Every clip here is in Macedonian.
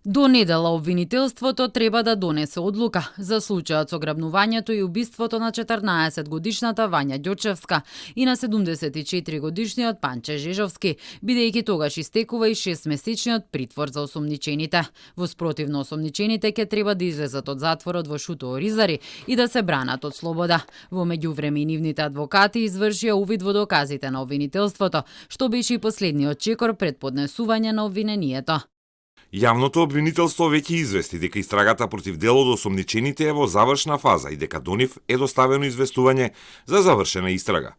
До недела обвинителството треба да донесе одлука за случајот со грабнувањето и убиството на 14-годишната Вања Ѓочевска и на 74-годишниот Панче Жежовски, бидејќи тогаш истекува и 6-месечниот притвор за осомничените. Во спротивно, осомничените ќе треба да излезат од затворот во Шуто Оризари и да се бранат од слобода. Во меѓувреме, нивните адвокати извршија увид во доказите на обвинителството, што беше и последниот чекор пред поднесување на обвинението. Јавното обвинителство веќе извести дека истрагата против делот осомничените е во завршна фаза и дека до нив е доставено известување за завршена истрага.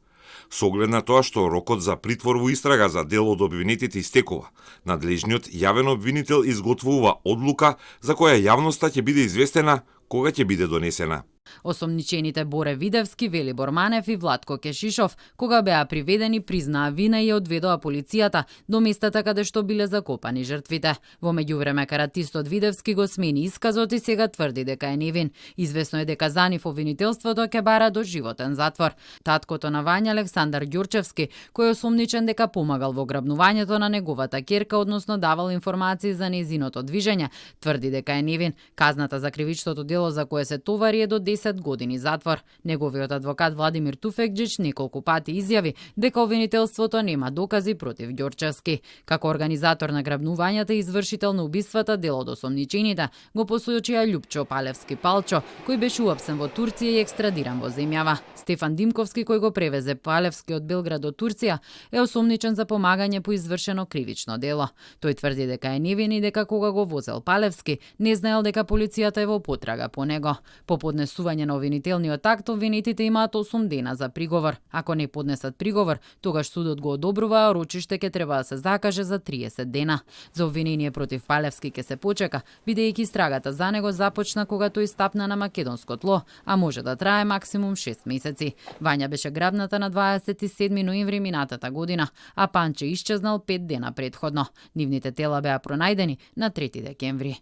Со оглед на тоа што рокот за притвор во истрага за дел од обвинетите истекува, надлежниот јавен обвинител изготвува одлука за која јавноста ќе биде известена кога ќе биде донесена. Осомничените Боре Видевски, Велибор Манев и Владко Кешишов, кога беа приведени, признаа вина и ја одведоа полицијата до местата каде што биле закопани жртвите. Во меѓувреме, каратистот Видевски го смени исказот и сега тврди дека е невин. Извесно е дека за нив обвинителството ќе бара до животен затвор. Таткото на Вања, Александар Ѓурчевски, кој е осомничен дека помагал во грабнувањето на неговата ќерка, односно давал информации за нејзиното движење, тврди дека е невин. Казната за кривичното дело за кое се товари е до 10 години затвор. Неговиот адвокат Владимир Туфекџич неколку пати изјави дека обвинителството нема докази против Ѓорчевски. Како организатор на грабнувањата и извршител на убиствата, дел од осомничените го посојучија Љупчо Палевски Палчо, кој беше уапсен во Турција и екстрадиран во земјава. Стефан Димковски, кој го превезе Палевски од Белград до Турција, е осомничен за помагање по извршено кривично дело. Тој тврди дека е невин и дека кога го возел Палевски, не знаел дека полицијата е во потрага по него. По поднесување на обвинителниот акт, обвинетите имаат 8 дена за приговор. Ако не поднесат приговор, тогаш судот го одобрува, а рочиште ќе треба да се закаже за 30 дена. За обвинение против Палевски ќе се почека, бидејќи истрагата за него започна кога тој стапна на македонско тло, а може да трае максимум 6 месеци. Вања беше грабната на 27 ноември минатата година, а Панче исчезнал 5 дена претходно. Нивните тела беа пронајдени на 3 декември.